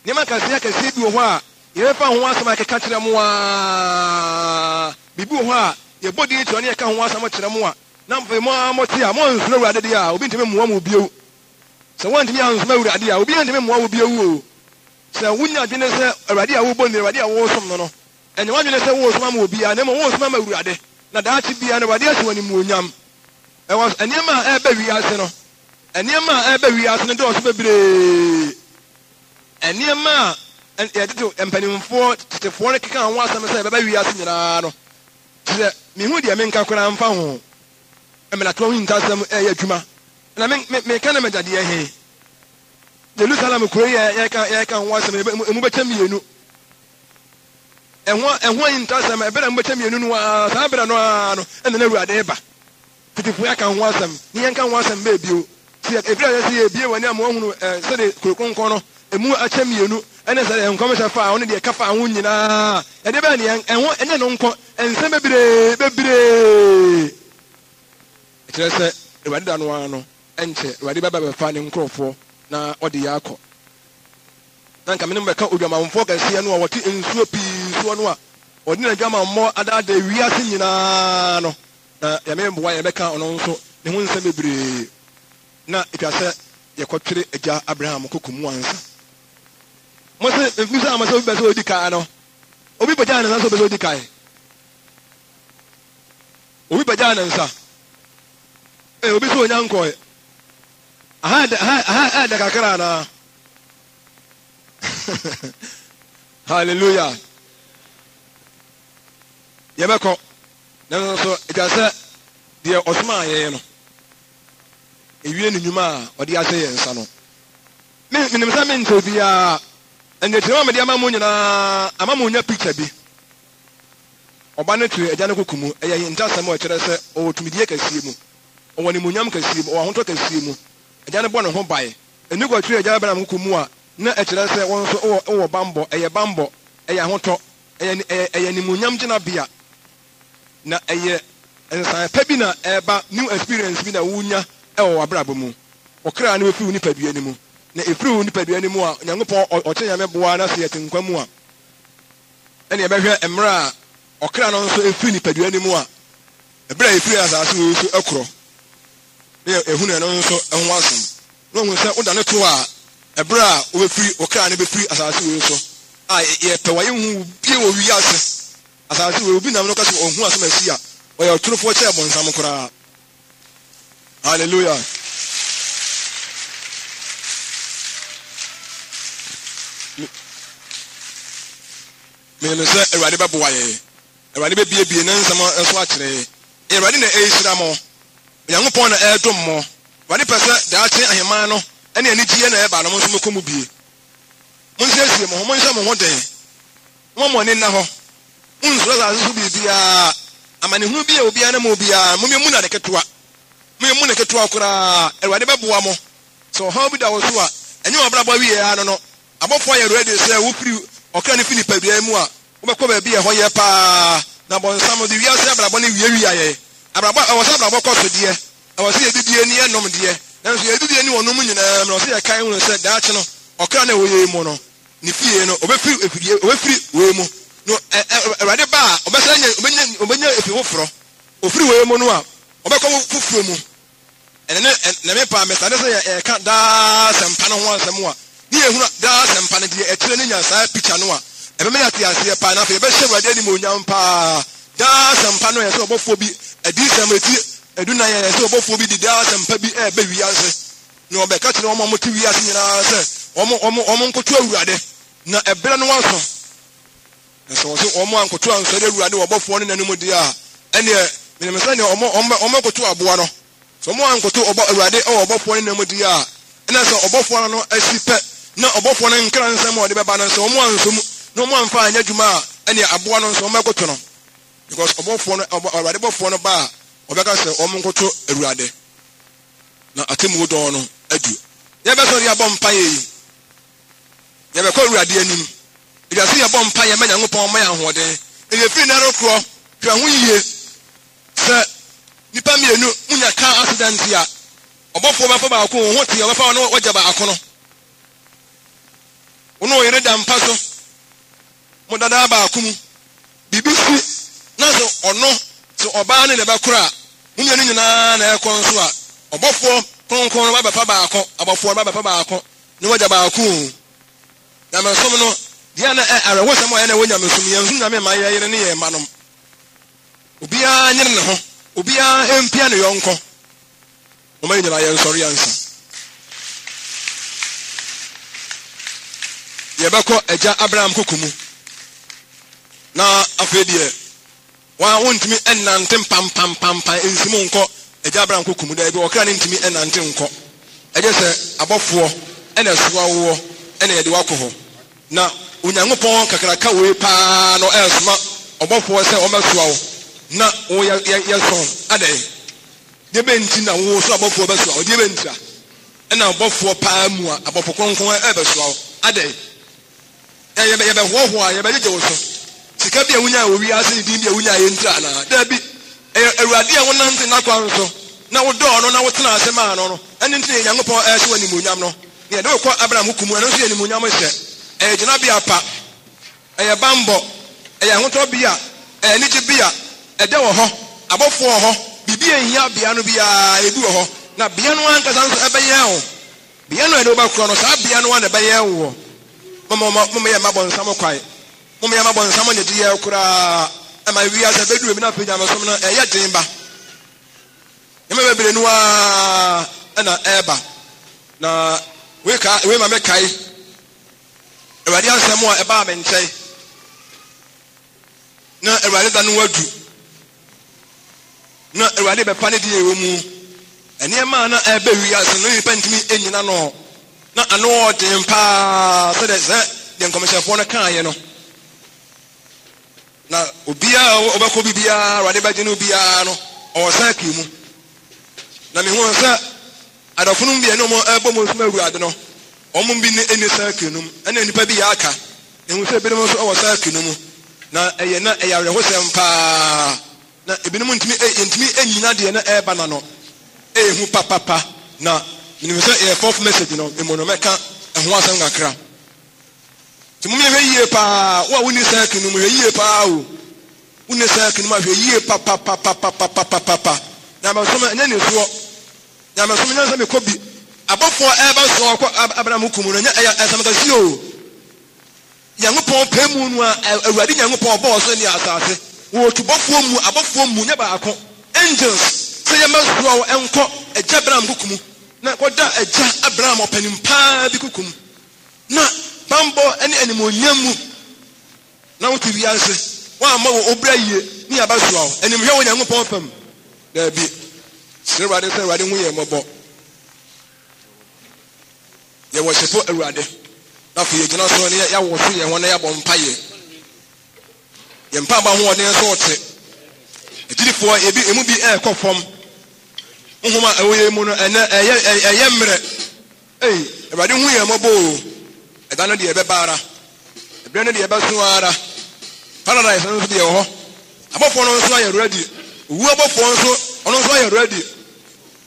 ne ma kase bi wo ho a ye fa ho asama ke ka kire mo a bibi wo ho a ye body to ne ka ho asama kire mo a na mfe mo amoti a mo nsuro Ewade di a obi ntime mo mo bio se wantimi ansuma Ewade a obi ntime mo wo bio o se wunya dwene se Ewade a wo bo ne Ewade a wo som no enye wadwene se wo som ma obi a ne mo wo som ma Ewade na daachi bia ne Ewade ase wani mu onyam e was enema e ba wi ase no enema e ba wi ase no do so bebre enema en ye dito empanimfo tetefo ne keka ho asam se ba wi ase nyina no se mi hu de menka kora mfa ho emela to hu ntasam e ya adwuma na me kana me dade he Jerusalem kuro ye ka ho asam emu becha mienu ehwo intasam ebere mbecha mienu no sa bere no ene na Ewade ba titifu ya ka ho asam ni yan ka ho asam be bio si ebere ya si ebie wani am ohunu se de krokonkon no emu acha mienu ene se enkom se fa woni de ka fa ho nyina e de be ne ehwo ene no nko ense bebre etre se Ewade da no ano enche Ewade baba be fa ne nkrofo na odi yakọ nanka menim beka odwamanfo kase no wote ensuo pii so no a odi na dwamanmo adada wiase nyina no na ya membo ya beka ono nso ne ho nsa bebre na etwase yekotwere agya Abraham kokumu ansa mo se mfisa amasa obi bese odi kai no obi baja na nsa bese odi kai obi baja na nsa obi so onyanko aha da kakara na hallelujah yebeko na so itase de osma ye no ewie ne nyuma a odi ase ye nsa no me nimsa me nto bia ende tiro me de amamu nyina amamu nya picture bi oba ne tu eja ne kokumu eye ntasam o kire se o tumidie kasie mu o woni munyam kasie mu o ahoto kasie mu eja ne bo ne ho bae eni kwa tu eja Abraham kokumu a na ɛkyerɛ sɛ wɔn nso wɔ bambɔ ɛyɛ bambɔ ɛyɛ ahotɔ ɛyɛ nimunyam gyina bia na ɛyɛ nsan pa bi na ɛba new experience bi na wunya ɛwɔ abrabɔ mu ɔkra na bɛfiri nipadua ne mu na ɛfiri nipadua ne mu a Nyankopɔn ɔkyɛ nyame boa na sɛ yɛte nkwa mu a ɛne yɛbɛhwɛ mmerɛ a ɔkra no nso ɛfiri nipadua ne mu a ɛberɛ a ɛfiri asase wɔ so ɛkorɔ na ɛhunu ɛno nso ɛho asɛm na ɔhu sɛ woda ne to a ɛberɛ a wobɛfiri ɔkra no bɛfiri asase wɔ so a yɛpɛ wayɛ hu bie wɔ wiase asase wɔ obi nam no ka sɛ ɔhu asɛm asi a ɔyɛ ɔtorofoɔ kyɛ bɔnsam koraa. Hallelujah. Menim sɛ Awurade bɛboa yɛn. Awurade bɛbiebie ne nsɛm nso akyerɛ yɛn. Awurade na ɛrehyira mo. Onyankopɔn na ɛredom mo. Awurade pɛ sɛ daakye aheman no ɛne anigyeɛ na ɛba no mo nso mokɔ mu bie. Monsiesie mo ho, monhyɛ mo ho den. Mo ani nna hɔ. Monsuro asase so biribiara. Amanehunu bi a obiara na mo obiara. Mommemu na de ketewa. Mommemu na ketewa koraa. Awurade bɛboa mo. So ɔhaw bi da wo so a ɛnyɛ ɔbrabɔ wie ya no. Abɔfoɔ yɛ ready sɛ wofiri ɔkra ne fi nipadua mu a wobɛkɔ baabi ɛhɔ yɛ paa na bɔnsam de wiase abrabɔ ne wiawia yɛ abrabɔ ɛwɔ sɛ abrabɔ kɔ so deɛ ɛwɔ sɛ yɛdidie ne yɛnom deɛ nanso yɛdidie ne wɔnom nyinaa na ɔsɛ yɛkae hu sɛ daakye no ɔkra na wɔyɛ mu no ne fie no obɛfiri wei mu no Awurade ba a ɔbɛnya efi foforɔ ofiri wei mu no a ɔbɛkɔ foforɔ mu ɛne ne me paa mesade sɛ yɛka daa sɛmpa no ho asɛm a ni ehuna daa sɛmpa no deɛ ɛkyerɛ ne nya saa picture no a ɛbɛmɛ yɛte aseɛ paa na afei yɛbɛhyɛ Awurade anim onyam paa daa sɛmpa no yɛ sɛ ɔbɔfoɔ bi adi sɛm eti aduna yɛ sɛ ɔbɔfoɔ bi di daa sɛmpa bi ɛɛbɛ wiase na ɔbɛka kyerɛ wɔn a wɔte wiase nyinaa sɛ wɔn nkoto Awurade na ɛbrɛ no waso ɛsɛ wɔsɛ wɔn ankoto ansɔre Awurade wɔ ɔbɔfoɔ no n'anim deɛ a ɛneɛ menim sɛ neɛ wɔn koto aboa no sɛ wɔn ankoto Awurade ɛwɔ ɔbɔfoɔ no n'anim deɛ a ɛna sɛ ɔbɔfoɔ no asi pɛ na ɔbɔfoɔ no nkra nsɛm a ɔde bɛba no sɛ wɔn ansom na wɔn amfa anya adwuma a ɛne aboa no nso wɔn bɛkoto no because ɔbɔfoɔ no Awurade bɔfoɔ no ba a ɔbɛka sɛ wɔn nkoto Awurade na atemu dɔɔ no adu yɛbɛsɔ de abɔ mpa yɛ yi yɛbɛkɔ Awurade anim ebiase yɛbɔ mpa yɛ mɛ Nyankopɔn ma yɛ ahoɔden eyɛfiri na ɛrekorɔ hwɛ ho yie sɛ nipa mmienu munya car accident a ɔbɔfoɔ bɛfa baako wɔn ho te ɔbɛfa wɔn wɔgya baako no wɔn a wɔyere da mpa so mo dada baako mu bibi si na so ɔno so ɔbaa ne na ɛbɛkora a mo mmienu nyinaa na ɛkɔ nso a ɔbɔfoɔ kronkron no bɛfa baako abɔfoɔ no bɛfa baako ne wɔgya baako nyamesom no deɛ na awerɛhosɛm a ɛyɛ na ɛwɔ nyamesom yɛn nso nyame ma yɛyere ne yɛn mma nom obiara nyere ne ho obiara mpia ne yɔnko ɔma yi nyinaa yɛnsɔre yɛnsa yɛbɛkɔ agya Abraham koko mu na afei deɛ wontumi ɛnante mpampampampa nsimu nkɔ agya Abraham koko mu daabi ɔkra ne ntumi ɛnante nkɔ ɛgye sɛ abɔfoɔ ɛna ɛsoa woɔ ɛna yɛde wakɔ hɔ na Onyankopɔn kakraka wei paa no ɛsoma ɔbɔfoɔ sɛ ɔmɛsoa wo na yɛsɔn adɛn deɛ bɛnti na wo so abɔfoɔ bɛsoa wo deɛ bɛnti a ɛna abɔfoɔ paa mu a abɔfo kronkron ɛbɛsoa wo adɛn yɛbɛhoɔhoɔ a yɛbɛgyegye wo so sika bi a wonya a wɔwi ase ne din bi a wonya a yɛnti anaa daabi Awurade a wonante n'akwan so na wodɔɔ no na wotena ase maa no ɛne nti ne Nyankopɔn ɛhyɛ wɔ animuonyam no ne yɛde wokɔ Abraham hukum ɛno nso yɛ animuonyam hyɛ ɛyɛ gyinabea pa ɛyɛ bambɔ ɛyɛ ahotɔbea ɛyɛ anigyebea ɛdɛ wɔ hɔ abɔfoɔ wɔ hɔ biribi a ehia bea no biara ebi wɔ hɔ na bea no ankasa nso ɛbɛyɛ wo bea no a yɛde wobɛkorɔ no saa bea no a na ɛbɛyɛ wo wɔ moma yɛ mabɔ nsam kwae moma yɛ mabɔ nsam nyɛ de yɛ koraa ɛma wiase bɛduru bi na afei nyamesom no ɛyɛ den ba yɛma bɛbrɛ no a ɛna ɛɛba na wei ma mɛkae Awurade asɛm a ɛbaa me nkyɛn na Awurade da no wadu na Awurade bɛpa ne deɛ ɛwɔ mu ɛnneɛma na ɛbɛ wiase no nipa ntumi ɛnyina no na ano ɔden paa sɛdeɛ sɛ deɛ nkɔmhyɛfoɔ no kaeɛ no na obiara ɔbɛkɔ bibiara Awurade bɛgye no biara no ɔwɔ saakiri mu na mehu sɛ adɔfo no mmienu mo ɛbɔ mo nsɛm Awurade no ɔmo bi ne eni circle no mu ɛna nipa bi yɛ aka ehu sɛ ebinom nso ɛwɔ circle no mu na ɛyɛ awerɛhosɛm paa na ebinom ntumi enyina deɛ na ɛɛba na no ehu papapa na menim sɛ ɛyɛ fourth message no emu no mɛka ɛho asɛm kakra nti mom yɛhwɛ yie paa wo a woni circle no mu hwɛ yie paa o woni circle no mu hwɛ yie papapapapapapa na masom ɛnyɛ ne soɔ na masom nyɛ sɛ mekɔ bi abɔfoɔ ɛɛba soɔ kɔ Abraham kumu no nyɛ ɛyɛ ɛsɛm kɛseɛ o Nyankopɔn pɛ mu no a Awurade Nyankopɔn bɔɔ so ne asase wɔtubɔfoɔ mu abɔfoɔ mu nyɛ baako angels sɛ yɛma soɔ ɛnkɔ agya Abraham kukum na kɔda agya Abraham ɔpanim paa bi kukum na bambɔ ɛne animonyam mu na wote wiase wɔamma wɔ obra yie ne yɛba soɔ animhwɛ wɔ Nyankopɔn pam daabi sɛ Awurade ho yɛ mmɔbɔ yɛwɔ hyɛpo Awurade na afei yɛgyina so ne yɛwɔ so yɛn ho na yɛabɔ mpayɛ yɛn mpa ba hoɔden nso ɔte agyidifoɔ emu bi ɛɛkɔ fam nhoma ɛwɔ yɛn mu no ɛnɛ ɛyɛ mmerɛ Awurade ho yɛn mmɔbɔ o ɛda no deɛ ɛbɛba ara ɛberɛ no deɛ ɛbɛso ara paradise no nso deɛ ɛwɔ hɔ abɔfoɔ no nso ayɛ ready owu abɔfoɔ nso ɔno nso ayɛ ready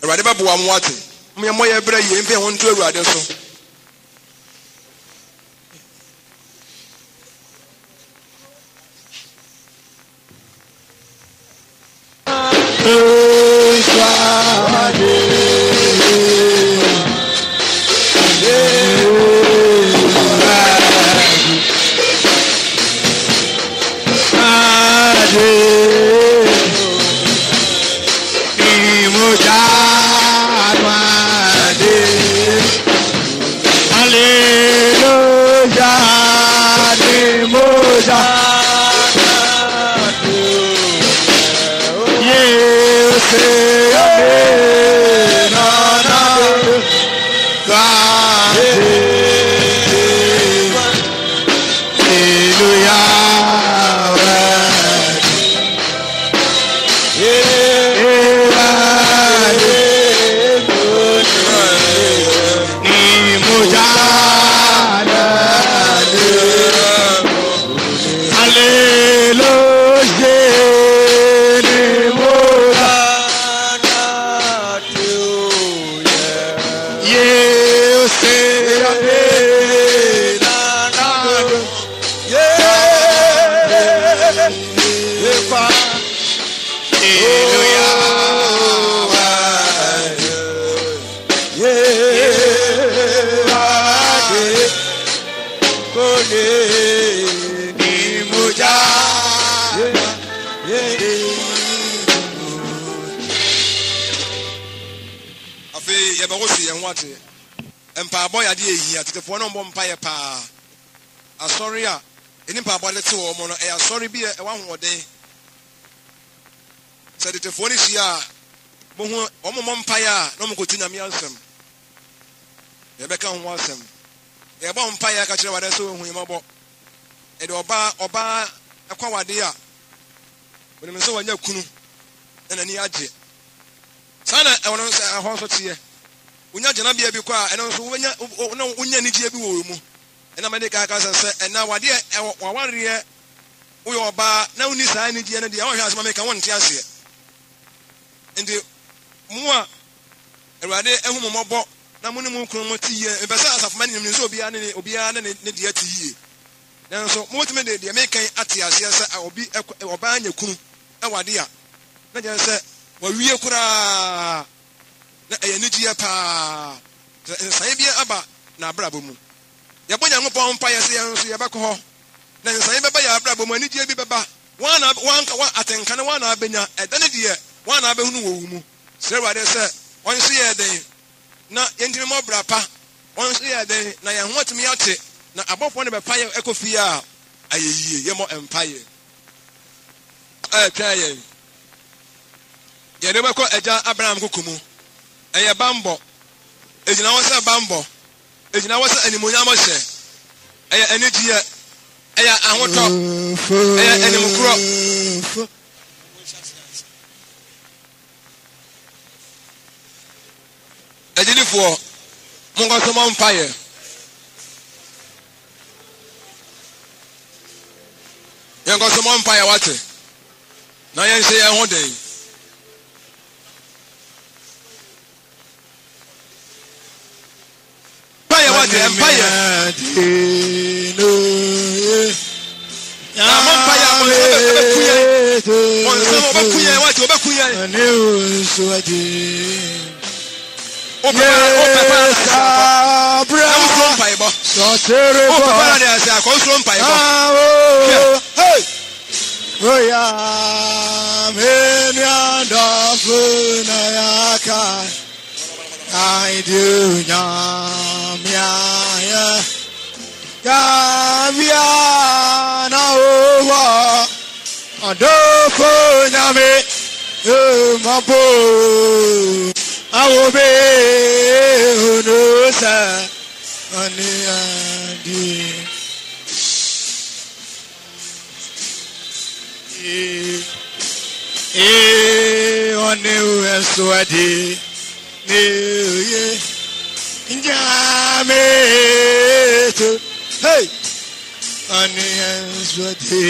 Awurade bɛboa mo ate mmɔ yɛ berɛ yie mfɛ ho nto Awurade so mpaabɔ yade ehia tetefoɔ no mbɔ mpaeɛ paa asɔre a ɛni mpaabɔ de te wɔ mo no ɛyɛ asɔre bi a ɛwɔ ahoɔden sɛ tetefoɔ no hyia a bohu wɔn mmɔ mpaeɛ a na wɔn kɔti nyame asɛm yɛbɛka ho asɛm yɛbɔ mpaeɛ ka kyerɛ wade sɛ wɔn hu yɛmɔbɔ ɛde ɔbaa ɛkɔ wade a wɔnim sɛ wɔnyɛ kunu na n'ani agye saa na ɛwɔ no sɛ ɛhɔ nso teɛ unya jana bia bi kwa ɛno nso unya nigye bi wɔ mu ɛna mede ka sɛ ɛna wade wawareɛ woyɛ ɔbaa na woni saa nigye no deɛ wɔhwɛ asɛm meka wɔnte aseɛ nti mo a Awurade ɛhu mo mmɔbɔ na mo ne mo kunu mo te yie ɛbɛ sɛ asafoma ne nim sɛ obiara ne deɛ te yie nanso motumi de deɛ mekan ate aseɛ sɛ ɔbaa nya kunu ɛwade a na gyɛ sɛ wawie koraa na ɛyɛ nigye paa nsae bi aba na abrabɔ mu yɛbɔ Nyankopɔn mpa yɛ sɛ yɛn nso yɛbɛkɔ hɔ na nsae bɛba yɛ abrabɔ mu anigye bi bɛba wɔn atenka ne wɔn abɛnya ɛda ne deɛ wɔn abɛhunu wɔ mu sɛ Awurade sɛ wɔn nso yɛ den na yɛntumi mɔ bra pa wɔn nso yɛ den na yɛn ho atumi ate na abɔfoɔ no bɛpa yɛ ɛkɔ fie a ayɛ yie yɛmɔ mpaeɛ ɛtwa yɛde bɛkɔ agya Abraham koko mu ɛyɛ bambɔ egyina hɔ sɛ bambɔ egyina hɔ sɛ animonyam hyɛ ɛyɛ anigyeɛ ɛyɛ ahotɔ ɛyɛ animkorɔ agyidifoɔ monkɔ so mɔ mpaeɛ yɛn kɔ so mɔ mpa yɛ wate na yɛn hyɛ yɛn ho den. Mpa yɛ wate mpa yɛ. Na mɔ mpa yɛ abɔnsɛm bɛ ku yɛn. Bɔnsɛm bɛ ku yɛn wate bɛ ku yɛn. O prepare sabra. Na usro mpa yɛ bɔ. O prepare de ase akɔ usro mpa yɛ bɔ. Hey. Oya menianda funa yaka I do nyamya Gavia na owa adofo nyame mapo awobe onosa ani adi one eswadi ne ye nyame to hey one eswadi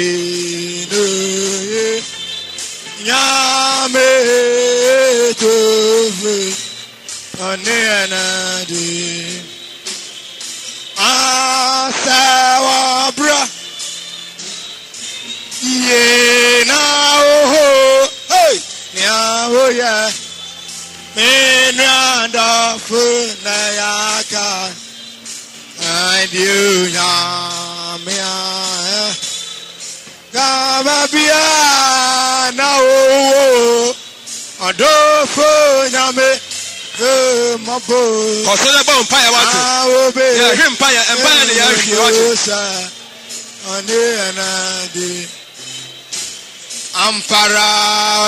ne ye nyame to one anadi asawa bra ye na oh hey nya oh yeah me nanda funa yaka I do nya me gababia na oh adofo nya me mabo kosele ba mpa ya wate ya hwe mpa ya ne ya hwe wate ane anade ampara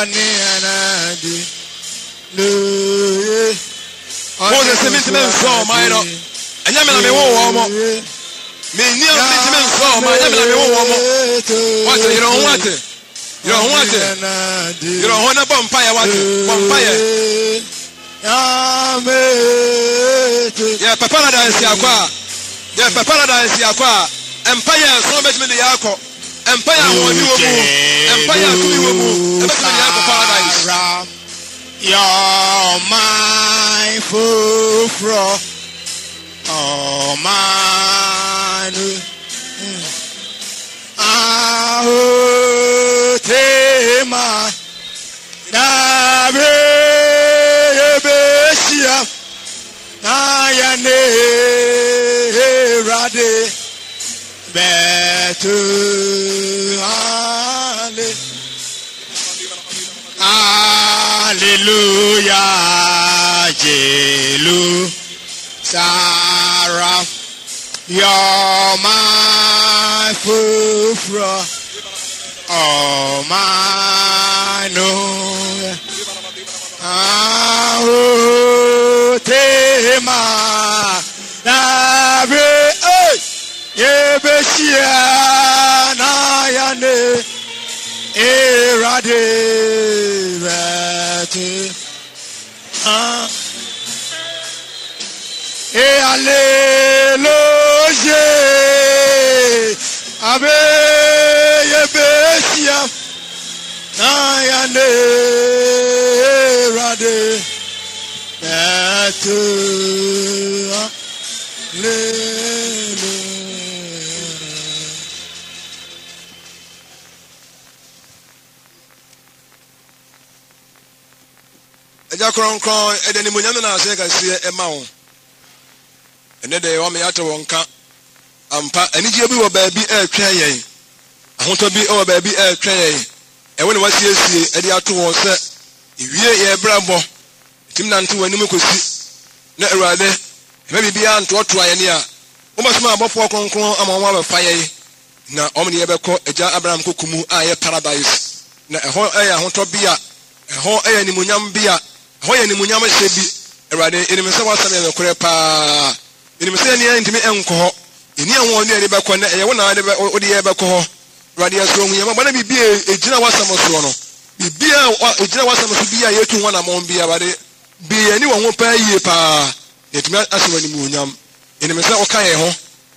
ane anade no Moses semen so my no anya me na me wo wo mo me ni o semen so my anya me na me wo wo mo wate you don't want it you don't want na bompa ya wate bompa ya papa na dance akwa empire so bet me de yakọ empire woni wo mu empire kumi wo mu bet me de yakọ paradise your my fro oh man tema na besia na ya ne rade betu hallelujah jelu sarah you're my fufra oh my no tema na be yebesia na yane erade vete hallelujah abe yebesia na yane erade vete eja kronkron edeni munyame na ase ka sie ema wo ene de wo me yate wonka ampa anigye bi wo baabi atwan yen ahoto bi wo baabi atwan yen ewe ne wasiesie ede ato wo se ewie ye brabo tim nante wanim kosi na awurade ebe bibia ntoto ayene a wo masoma abofo kronkron ama wo abefa yen na omne ye beko eja Abraham kokumu aye paradise na eho eya ahoto bia eho eya ni munyam bia hoye ni munyama shebi erade enimse wasame me kore pa enimse ne ntimi enko ho eni anwo ne eri beko na eye wona ade odi ye beko ho erade aso munyama bana bibi ejina wasame so no bibi ejina wasame so bia yetu wona mo bia bare bi eni wo ho pa yie pa etimi aso ni munyam enimse o kan ye ho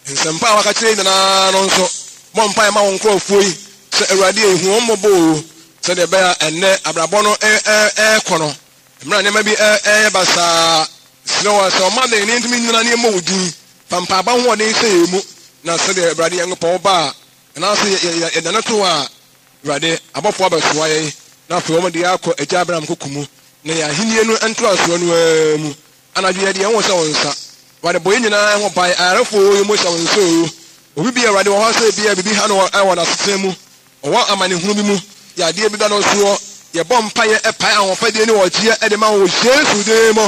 nsempa wakakire na no nso mo mpa ma won kro fuoi sɛ awurade ehu ɔmmɔbɔ sɛ de bɛya ɛnɛ abrabɔ no ɛkɔ no mmerɛ nneɛma bi ɛyɛ basaa sɛ wɔ sɛ ɔma de ne ntumi nyina nneɛma wɔ din pampaaba ho ɔden sɛ yɛ mu na sɛ de awurade Nyankopɔn ba a ɛnaasɛ yɛdane to a awurade abɔfoɔ abɛsoa yɛn na afei wɔn de akɔ agya Abraham koko mu na yɛ ahenni no ntoasoɔ no mu anadwo yɛde yɛn ho hyɛ wɔn nsa wɔde bɔ yɛn nyinaa ho ban ayarefo yɛ mo hyɛ wɔn nsa obi bi awurade wɔ hɔ sɛ bi bibi ha no ɛwɔ n'asetena mu ɔwɔ amanehunu bi mu yɛ adeɛ bi da no soɔ yɛbɔ mpaeɛ ɛpae ahofadie ne wɔgyeɛ ɛde ma wɔ Yesu din mu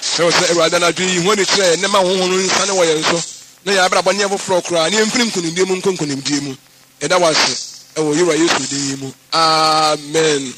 sɛ sɛ awurade anadwo yi ho ne kyerɛ ne ma honhom no nsane wɔ yɛn so na yɛ abrabɔ ne foforɔ koraa ne yɛmfiri nkonimdie mu nkɔ nkonimdie mu ɛda wɔ ase ɛwɔ Yesu din mu amen.